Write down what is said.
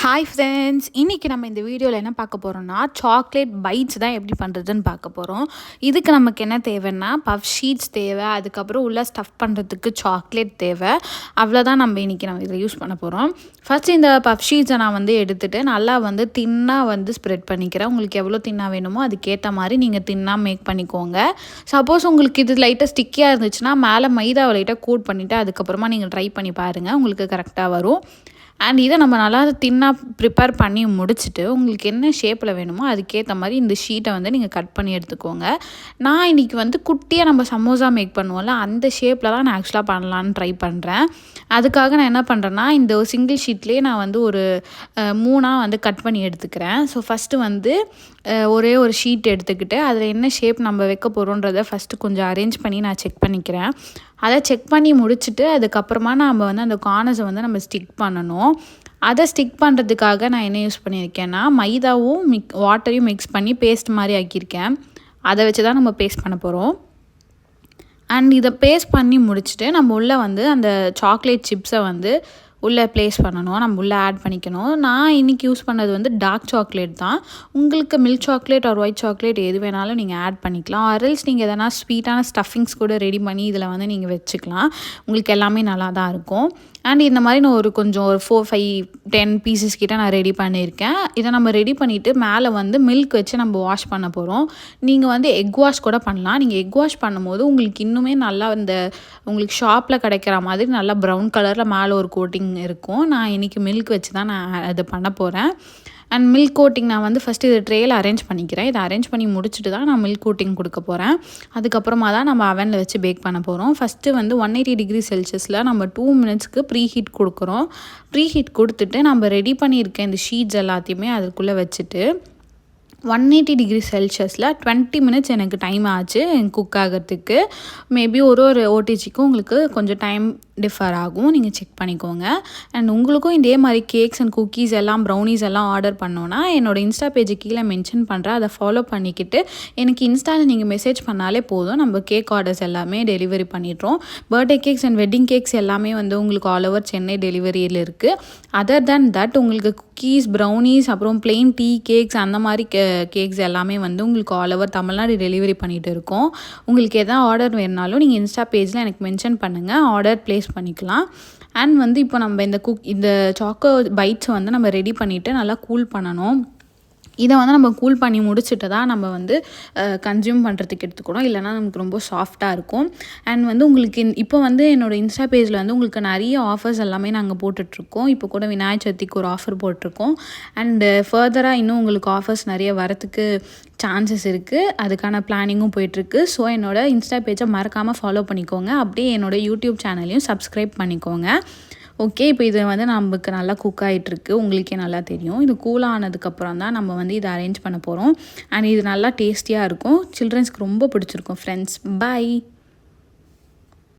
Hi friends, இன்றைக்கி நம்ம இந்த வீடியோவில் என்ன பார்க்க போகிறோம்னா சாக்லேட் பைட்ஸ் தான் எப்படி பண்ணுறதுன்னு பார்க்க போகிறோம். இதுக்கு நமக்கு என்ன தேவைன்னா பஃப் ஷீட்ஸ் தேவை, அதுக்கப்புறம் உள்ளே ஸ்டஃப் பண்ணுறதுக்கு சாக்லேட் தேவை. அவ்வளோதான் நம்ம இன்றைக்கி இதில் யூஸ் பண்ண போகிறோம். ஃபஸ்ட்டு இந்த பஃப் ஷீட்ஸை நான் எடுத்துகிட்டு நல்லா தின்னாக ஸ்ப்ரெட் பண்ணிக்கிறேன். உங்களுக்கு எவ்வளோ தின்னாக வேணுமோ அதுக்கேற்ற மாதிரி நீங்கள் தின்னாக மேக் பண்ணிக்கோங்க. சப்போஸ் உங்களுக்கு இது லைட்டாக ஸ்டிக்கியாக இருந்துச்சுன்னா மேலே மைதாவை லைட்டாக கோட் பண்ணிவிட்டு அதுக்கப்புறமா நீங்கள் ட்ரை பண்ணி பாருங்கள், உங்களுக்கு கரெக்டாக வரும். அண்ட் இதை நம்ம நல்லா தின்னாக ப்ரிப்பேர் பண்ணி முடிச்சுட்டு உங்களுக்கு என்ன ஷேப்பில் வேணுமோ அதுக்கேற்ற மாதிரி இந்த ஷீட்டை நீங்கள் கட் பண்ணி எடுத்துக்கோங்க. நான் இன்றைக்கி குட்டியாக நம்ம சமோசா மேக் பண்ணுவோம்ல அந்த ஷேப்பில் தான் நான் ஆக்சுவலாக பண்ணலான்னு ட்ரை பண்ணுறேன். அதுக்காக நான் என்ன பண்ணுறேன்னா இந்த சிங்கிள் ஷீட்லேயே நான் ஒரு 3 கட் பண்ணி எடுத்துக்கிறேன். ஸோ ஃபஸ்ட்டு ஒரே ஒரு ஷீட் எடுத்துக்கிட்டு அதில் என்ன ஷேப் நம்ம வைக்க போகிறோன்றதை ஃபஸ்ட்டு கொஞ்சம் அரேஞ்ச் பண்ணி நான் செக் பண்ணிக்கிறேன். அதை செக் பண்ணி முடிச்சுட்டு அதுக்கப்புறமா நம்ம அந்த கார்னர்ஸை நம்ம ஸ்டிக் பண்ணணும். அதை ஸ்டிக் பண்ணுறதுக்காக நான் என்ன யூஸ் பண்ணியிருக்கேன்னா மைதாவும் வாட்டரையும் மிக்ஸ் பண்ணி பேஸ்ட் மாதிரி ஆக்கியிருக்கேன். அதை வச்சு தான் நம்ம பேஸ்ட் பண்ண போகிறோம். அண்ட் இதை பேஸ்ட் பண்ணி முடிச்சுட்டு நம்ம உள்ளே அந்த சாக்லேட் சிப்ஸை உள்ளே ப்ளேஸ் பண்ணணும், நம்ம உள்ளே ஆட் பண்ணிக்கணும். நான் இன்றைக்கி யூஸ் பண்ணது டார்க் சாக்லேட் தான். உங்களுக்கு மில்க் சாக்லேட் ஒரு ஒயிட் சாக்லேட் எது வேணாலும் நீங்கள் ஆட் பண்ணிக்கலாம். ஆர்எல்ஸ் நீங்கள் எதனா ஸ்வீட்டான ஸ்டஃபிங்ஸ் கூட ரெடி பண்ணி இதில் நீங்கள் வச்சுக்கலாம். உங்களுக்கு எல்லாமே நல்லா தான் இருக்கும். அண்ட் இந்த மாதிரி நான் ஒரு 4, 5, 10 பீசஸ் கிட்ட நான் ரெடி பண்ணியிருக்கேன். இதை நம்ம ரெடி பண்ணிவிட்டு மேலே மில்க் வச்சு நம்ம வாஷ் பண்ண போகிறோம். நீங்கள் எக் வாஷ் கூட பண்ணலாம். நீங்கள் எக் வாஷ் பண்ணும்போது உங்களுக்கு இன்னுமே நல்லா உங்களுக்கு ஷாப்பில் கிடைக்கிற மாதிரி நல்லா ப்ரௌன் கலரில் மேலே ஒரு கோட்டிங் இருக்கும். நான் இன்றைக்கி மில்க் வச்சு தான் நான் அதை பண்ண போகிறேன். அண்ட் மில்க் கோட்டிங் நான் ஃபஸ்ட்டு இது ட்ரேயில் அரேஞ்ச் பண்ணிக்கிறேன். இதை அரேஞ்ச் பண்ணி முடிச்சுட்டு தான் நான் மில்க் கோட்டிங் கொடுக்க போகிறேன். அதுக்கப்புறமா தான் நம்ம அவனில் வச்சு பேக் பண்ண போகிறோம். ஃபஸ்ட்டு 180 டிகிரி செல்சியஸில் நம்ம 2 மினிட்ஸ்க்கு ப்ரீ ஹீட் கொடுக்குறோம். ப்ரீ ஹீட் கொடுத்துட்டு நம்ம ரெடி பண்ணியிருக்க இந்த ஷீட்ஸ் எல்லாத்தையுமே அதுக்குள்ளே வச்சுட்டு 180 டிகிரி செல்சியஸில் 20 மினிட்ஸ் எனக்கு டைம் ஆச்சு குக் ஆகிறதுக்கு. மேபி ஒரு ஓடிஜிக்கும் உங்களுக்கு கொஞ்சம் டைம் டிஃபர் ஆகும், நீங்கள் செக் பண்ணிக்கோங்க. அண்ட் உங்களுக்கும் இதே மாதிரி கேக்ஸ் அண்ட் குக்கீஸ் எல்லாம் ப்ரௌனிஸ் எல்லாம் ஆர்டர் பண்ணோன்னா என்னோடய இன்ஸ்டா பேஜு கீழே மென்ஷன் பண்ணுறேன். அதை ஃபாலோ பண்ணிக்கிட்டு எனக்கு இன்ஸ்டாவில் நீங்கள் மெசேஜ் பண்ணாலே போதும், நம்ம கேக் ஆர்டர்ஸ் எல்லாமே டெலிவரி பண்ணிடுறோம். Birthday cakes and wedding cakes எல்லாமே உங்களுக்கு ஆல் ஓவர் சென்னை டெலிவரியில் இருக்குது. அதர் தேன் தட் உங்களுக்கு குக்கீஸ், ப்ரௌனிஸ், அப்புறம் பிளெயின் டீ கேக்ஸ் அந்த மாதிரி கேக்ஸ் எல்லாமே உங்களுக்கு ஆல் ஓவர் தமிழ்நாடு டெலிவரி பண்ணிகிட்டு இருக்கோம். உங்களுக்கு எதாவது ஆர்டர் வேணுனாலும் நீங்கள் இன்ஸ்டா பேஜில் எனக்கு மென்ஷன் பண்ணுங்கள், ஆர்டர் ப்ளேஸ் பண்ணிக்கலாம். அண்ட் இப்போ நம்ம இந்த சாக்கோ பைட்ஸை நம்ம ரெடி பண்ணிவிட்டு நல்லா கூல் பண்ணணும். இதை நம்ம கூல் பண்ணி முடிச்சுட்டு தான் நம்ம கன்சியூம் பண்ணுறதுக்கு எடுத்துக்கணும், இல்லைனா நமக்கு ரொம்ப சாஃப்டாக இருக்கும். அண்ட் உங்களுக்கு இப்போ என்னோடய இன்ஸ்டா பேஜில் உங்களுக்கு நிறைய ஆஃபர்ஸ் எல்லாமே நாங்கள் போட்டுட்ருக்கோம். இப்போ கூட விநாயகர் சதுர்த்திக்கு ஒரு ஆஃபர் போட்டிருக்கோம். அண்டு ஃபர்தராக இன்னும் உங்களுக்கு ஆஃபர்ஸ் நிறைய வரத்துக்கு சான்சஸ் இருக்குது. அதுக்கான பிளானிங்கும் போயிட்டுருக்கு. ஸோ என்னோடய இன்ஸ்டா பேஜை மறக்காமல் ஃபாலோ பண்ணிக்கோங்க. அப்படியே என்னோடய யூடியூப் சேனலையும் சப்ஸ்கிரைப் பண்ணிக்கோங்க. ஓகே, இப்போ இது நமக்கு நல்லா குக் ஆகிட்டுருக்கு, உங்களுக்கே நல்லா தெரியும். இது கூலாக ஆனதுக்கப்புறம் தான் நம்ம இதை அரேஞ்ச் பண்ண போகிறோம். அண்ட் இது நல்லா டேஸ்டியாக இருக்கும், சில்ட்ரன்ஸ்க்கு ரொம்ப பிடிச்சிருக்கும் ஃப்ரெண்ட்ஸ். பை.